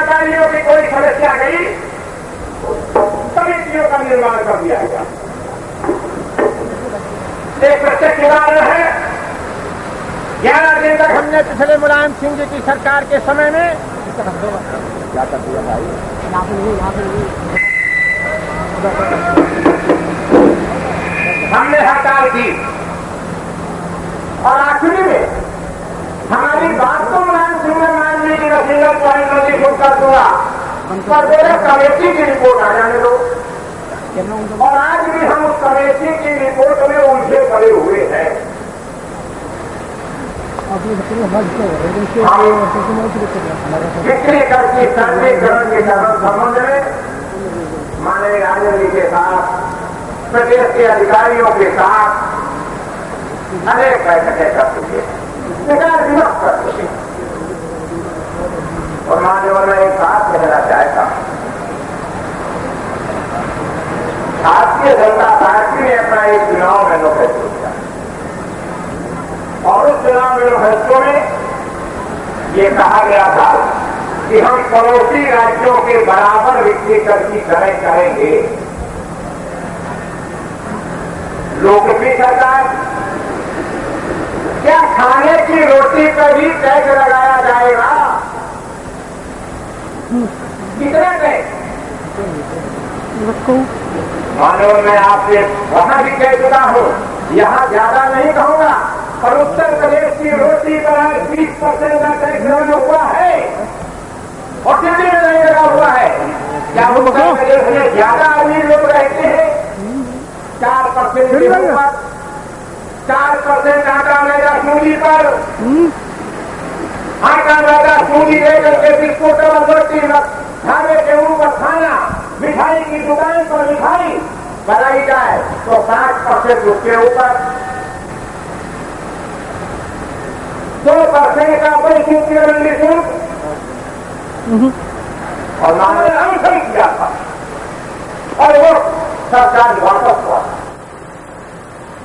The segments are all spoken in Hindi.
अधिकारियों की कोई समस्या गई, समितियों का निर्माण कर दिया गया। एक प्रत्यक्ष उदाहरण है, 11 दिन तक हमने पिछले मुलायम सिंह जी की सरकार के समय में क्या कर दिया भाई, हमने हड़ताल की और आखिरी में हमारी बात को मुलायम सिंह ने मान ली कि नसीहत पॉइंट नोटिस कर दूंगा पर बोले कमेटी की रिपोर्ट आ जाने दो। और आज भी हम उस कमेटी की रिपोर्ट में उलझे पड़े हुए हैं। बिक्री कर की सरलीकरण के संबंध में माननीय राजनीति के साथ, प्रदेश के अधिकारियों के साथ अनेक बैठकें कर चुके, विचार विमर्श कर चुके। और मान्यवर मैं एक बात कहना चाहता हूं, भारतीय जनता पार्टी ने अपना एक चुनाव मैनिफेस्टो किया और उस चुनाव मैनिफेस्टो में ये कहा गया था कि हम पड़ोसी राज्यों के बराबर बिक्री कर की दरें करेंगे। लोकप्रिय सरकार, क्या खाने की रोटी पर भी टैक्स लगाया जाएगा? कितना टैक्स? मानो मैं आपसे वहां भी कह चुका हूं, यहां ज्यादा नहीं कहूंगा, पर उत्तर प्रदेश की रोटी पर 20% का टैक्स लगा हुआ है और दिल्ली में नहीं लगा हुआ है। क्या उत्तर प्रदेश में ज्यादा अमीर लोग रहते हैं? 4% के ऊपर 4% आटा मैदा सूजी पर, आटा मैदा सूजी लेकर के बिस्कुट और रोटी ढाबे के ऊपर खाना, मिठाई की दुकान पर मिठाई बनाई जाए तो 60% उसके ऊपर, 2% का बंद मंडी शुल्क और मानव अनशन किया था और वो सरकार वापस हुआ।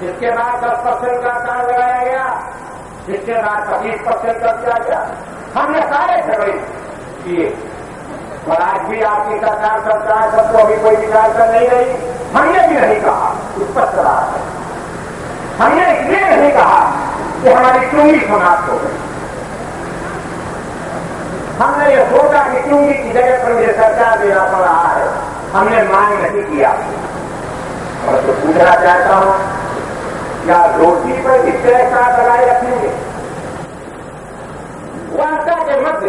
इसके बाद 10% का काम लगाया गया, इसके बाद 25% कर दिया गया। हमने सारे झगड़े किए और आज भी आपकी सरकार सबको अभी कोई विचार कर नहीं रही। हमने भी नहीं कहा, स्पष्ट बात है, हमने इसलिए नहीं कहा कि हमारी चुंगी समाप्त हो गई। हमने ये सोचा कि चुंगी की जगह पर मुझे सरकार देना पड़ रहा है, हमने मांग नहीं किया। और तो पूछना चाहता हूं, क्या रोटी पर इस तरह का लगाए रखेंगे? वार्ता के मध्य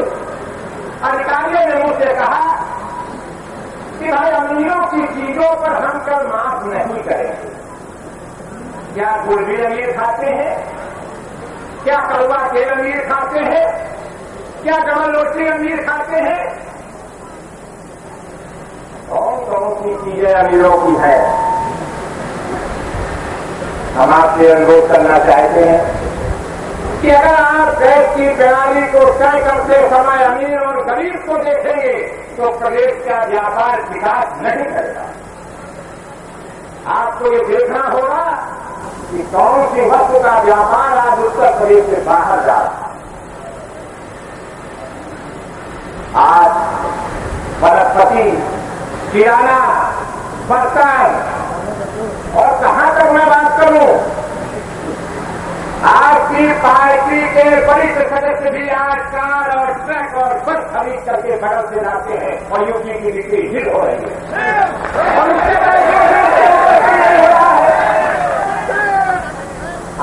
अधिकारियों ने मुझसे कहा कि भाई अमीरों की चीजों पर हम कर माफ नहीं करेंगे। क्या गुड़ अमीर खाते हैं? क्या कड़वा तेल अमीर खाते हैं? क्या डबल रोटी अमीर खाते हैं? कौन कौन सी चीजें अमीरों की है? हम आपसे अनुरोध करना चाहते हैं कि अगर आप देश की प्रणाली को तय करते समय अमीर और गरीब को देखेंगे तो प्रदेश का व्यापार विकास नहीं करेगा। आपको ये देखना होगा कि कौन सी वस्तु का व्यापार आज उत्तर प्रदेश से बाहर जा रहा है। आज वनस्पति, किराना, बर्तन और कहां तक मैं बात करूं, आपकी पार्टी के वरिष्ठ सदस्य भी आज कार और ट्रक और बस खरीद करके बगल से लाते हैं और यूपी की बिक्री हिल हो रही है। और उसके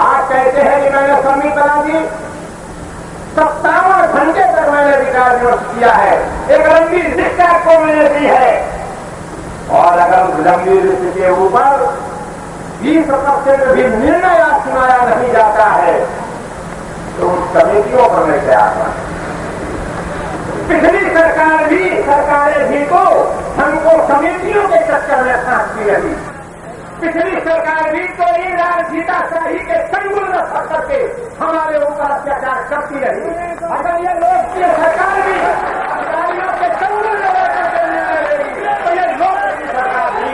आप कहते हैं कि मैंने समिति बना दी, 57 घंटे तक मैंने विचार विमर्श किया है, एक लंबी लिस्ट आपको मैंने दी है। और अगर लंबी लिस्ट के ऊपर 20% भी निर्णय आज सुनाया नहीं जाता है तो उन समितियों पर मैं क्या आता। पिछली सरकारें भी तो हमको समितियों के चक्कर में फांसती रही। पिछली सरकार भी तो इन राजनीताशाही के संगुल में फंस करके हमारे ऊपर अत्याचार करती रही। अगर ये लोकप्रिय सरकार भी अधिकारियों के संगुल में करके निर्णय लेगी तो ये लोकप्रिय सरकार भी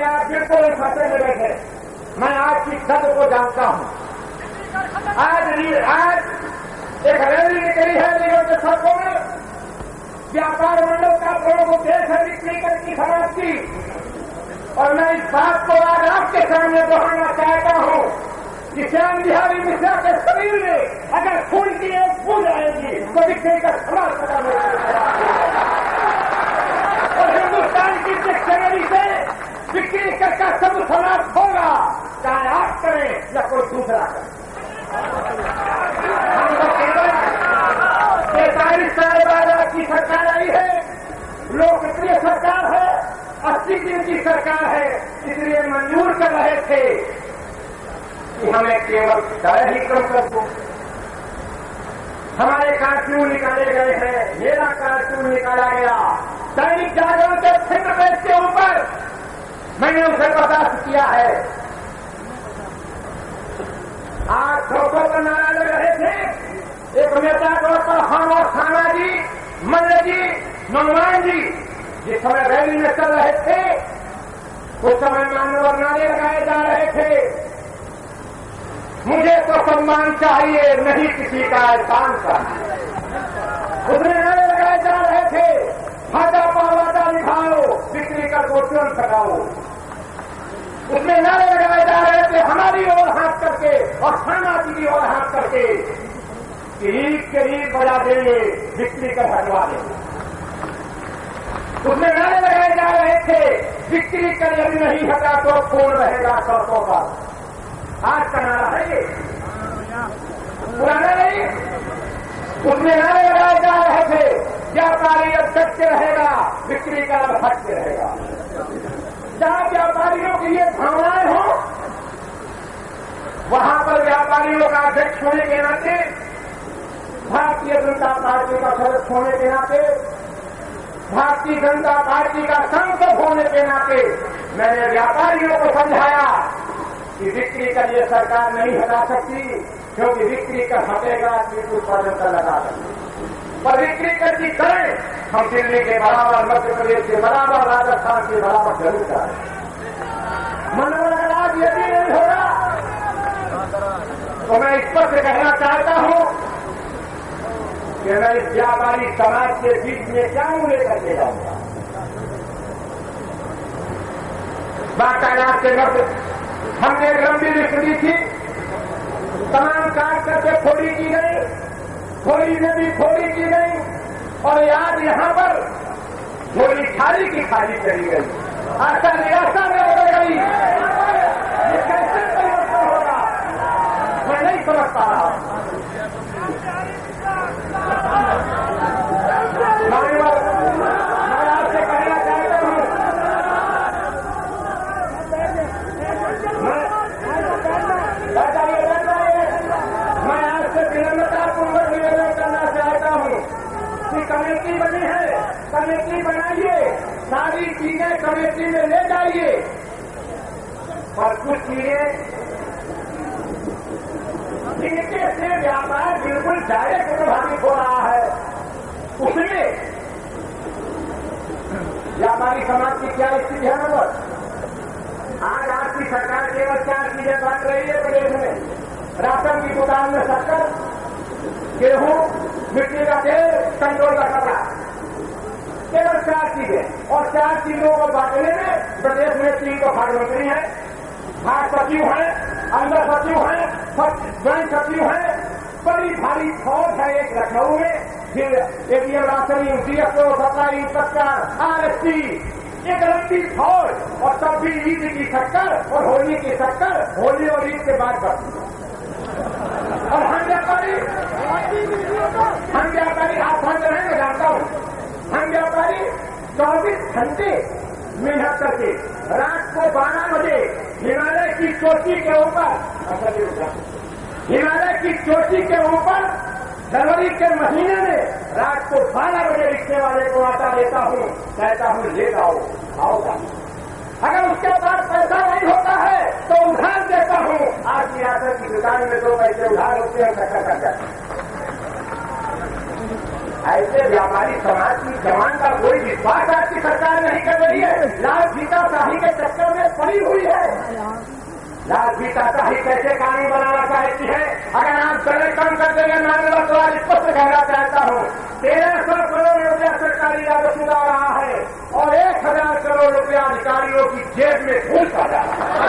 आप बिल्कुल इस फंसे में बैठे। मैं आज की सद को जानता हूं। आज एक रैली निकली है सड़कों में व्यापार मंडल का प्रमुख उद्देश्य है बिक्री कर की समाज की। और मैं इस बात को आज आपके सामने दोहराना चाहता हूं कि श्याम बिहारी मिश्रा के शरीर में अगर खून की एक बूंद आएगी तो बिक्री का समाज खत्म हो जाएगा। और हिंदुस्तान की डिक्शनरी से बिक्री कर का सब समाज होगा, चाहे आप करें या कोई दूसरा करे। हम तो केवल 43 साल बाद आपकी सरकार आई है, लोकप्रिय सरकार है, 80 दिन की सरकार है, इसलिए मंजूर कर रहे थे कि हमें केवल दर ही कम कर दो। हमारे कार्टून निकाले गए हैं, मेरा कार्टून निकाला गया। दैनिक जागरण के फिक्र पेज के ऊपर मैंने उसे बर्दाश्त किया है। आज 200 पर नारा लग रहे थे, एक नेता तौर पर हम और थाना जी, मल्ल जी, मनमान जी जिस समय रैली में चल रहे थे उस समय मानवर नारे लगाए जा रहे थे। मुझे तो सम्मान चाहिए, नहीं किसी का एहसान चाहिए। उसमें नारे लगाए जा रहे थे, भाजा पावादा निभाओ, बिक्री कर को तुरंत हटाओ। उसमें नारे लगाए जा रहे थे हमारी ओर हाथ करके और थाना जी की ओर हाथ करके कि ईद के ईद बजा देंगे, बिक्री कर हटवा देंगे। उसमें नारे लगाए जा रहे थे बिक्री कर यदि नहीं हटा तो खून रहेगा सड़कों पर। आज का नारा है ये, पुराना नहीं। उसमें नारे लगाए जा रहे थे व्यापारी अब डट के रहेगा, बिक्री का अब हट के रहेगा। जहां व्यापारियों की ये भावनाएं हो वहां पर व्यापारियों का अध्यक्ष होने के नाते, भारतीय जनता पार्टी का सदस्य होने के नाते, भारतीय जनता पार्टी का सांसद होने के नाते मैंने व्यापारियों को समझाया कि बिक्री कर ये सरकार नहीं हटा सकती, क्योंकि बिक्री कर हटेगा कि उत्पादन कर लगा सकती। पर बिक्री कर की करें हम दिल्ली के बराबर, मध्य प्रदेश के बराबर, राजस्थान के बराबर जरूर करें। मनोबल अगर आज यदि नहीं होगा तो मैं इस पर से कहना चाहता हूं कि मैं इस व्यापारी समाज के बीच में क्या उल्लेख करके जाऊंगा। वार्तालाप के वक्त हमने एक लंबी लिस्ट दी थी, तमाम काट करके खोड़ी की गई, खोड़ी में भी खोड़ी की गई और आज यहां पर झोली खाली की खाली करी गई। आशा निराशा में बदल गई। ये कैसे परिवर्तन होगा मैं नहीं समझ पा रहा हूं। मैं आपसे कहना चाहता हूं, मैं आपसे विनम्रतापूर्वक निवेदन करना चाहता हूं कि कमेटी बनी है, कमेटी बनाइए, सारी चीजें कमेटी में ले जाइए। और कुछ चीजें जिनके से व्यापार बिल्कुल डायरेक्ट प्रभावित हो रहा है, उसमें व्यापारी समाज की क्या स्थिति है। नंबर आज आपकी सरकार केवल 4 चीजें बांट रही है प्रदेश में। राशन की दुकान में शक्कर, गेहूं, मिट्टी का तेल, कंट्रोल का कपड़ा, केवल 4 चीजें। और 4 चीजों को बांटने में प्रदेश में 3 तो खाद्य मंत्री हैं, खाद्य सचिव हैं, अंदर सचिव हैं, ज्वाइंट सचिव हैं, बड़ी भारी फौज है एक लखनऊ में, फिर ADM ration, DFO, supply inspector, RSP, एक लंबी फौज। और तब भी ईद की शक्कर और होली की शक्कर होली और ईद के बाद बढ़ती है। और हम व्यापारी आप समझ रहे हैं, मैं जानता हूं, हम व्यापारी 24 घंटे मेहनत करके रात को 12 बजे हिमालय की चोटी के ऊपर, हिमालय की चोटी के ऊपर जनवरी के महीने में रात को 12 बजे रिक्शे वाले को आटा देता हूं, कहता हूं ले जाओ, आओगा। अगर उसके पास पैसा नहीं होता है तो उधार देता हूं। आज की राशन की दुकान में 2 पैसे उधार होते हैं, धक्का कर जाते हैं। ऐसे व्यापारी समाज की जवान का कोई विश्वास आपकी सरकार नहीं कर रही है। लाल फीताशाही के चक्कर में पड़ी हुई है। लाल फीताशाही कैसे कानून बनाना चाहती है। अगर आप गलत काम कर देंगे, मैं तो आज स्पष्ट कहना चाहता हूं 1300 करोड़ रुपया सरकारी राजस्व उड़ा रहा है और 1000 करोड़ रुपया अधिकारियों की जेब में घूस आ जा रहा है।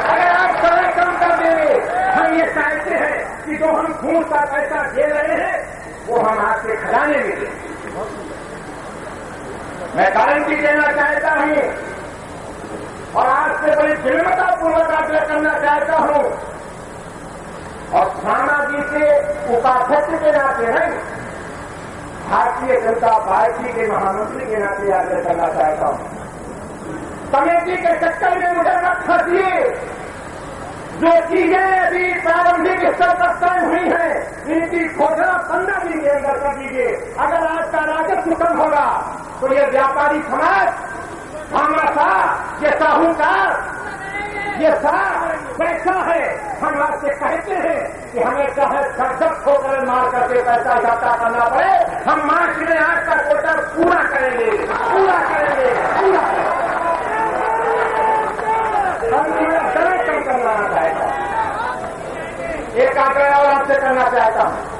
अगर आप सरल कम कर देंगे, हम ये चाहते हैं कि जो हम घूस का पैसा दे रहे हैं वो हम आपके खजाने में दें। मैं गारंटी देना चाहता हूं और आज से बड़ी विनम्रतापूर्वक आग्रह करना चाहता हूं और थाना जी के उपाध्यक्ष के नाते नहीं, भारतीय जनता पार्टी के महामंत्री के नाते आग्रह करना चाहता हूं। कमेटी के चक्कर में मुझे मत फंसिए। जो चीजें अभी प्रारंभिक स्तर पर तय हुई हैं, इनकी घोषणा 15 दिन के अंदर कर दीजिए। अगर आज का राजस्व कम होगा तो ये व्यापारी समाज, हमारा ये साहूकार, ये सारा पैसा है। हम आपसे कहते हैं कि हमें चाहे सख्त ठोकर मार करके पैसा इकट्ठा करना पड़े, हम मार्च में आज का क्वार्टर पूरा करेंगे, पूरा करेंगे, पूरा करेंगे। हम तुम्हें सरल कम करना चाहता हूं। एक आग्रह और आपसे करना चाहता हूं,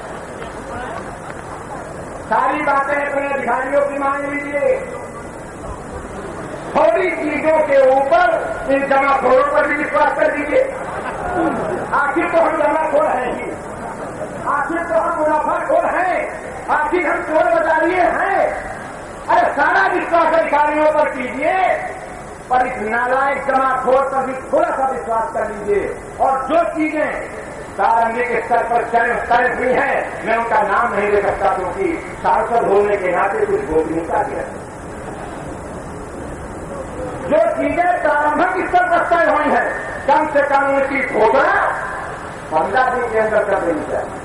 सारी बातें अपने अधिकारियों की मान लीजिए। थोड़ी चीजों के ऊपर इन जमाखोरों पर भी विश्वास कर दीजिए। आखिर तो हम जमाखोर हैं ही, आखिर तो हम मुनाफाखोर हैं, आखिर हम चोर बाजारिये हैं। अरे सारा विश्वास अधिकारियों पर कीजिए, पर इस नालायक जमाखोर पर भी थोड़ा सा विश्वास कर लीजिए। और जो चीजें प्रारंभिक स्तर पर तय हुई हैं, मैं उनका नाम नहीं ले सकता क्योंकि सांसद होने के नाते कुछ गोपनीयता भी है। जो चीजें प्रारंभिक स्तर पर तय हुई हैं, कम से कम उनकी घोषणा 15 दिन के अंदर कर देनी चाहिए।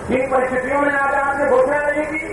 किन परिस्थितियों में आज आपने घोषणा नहीं की,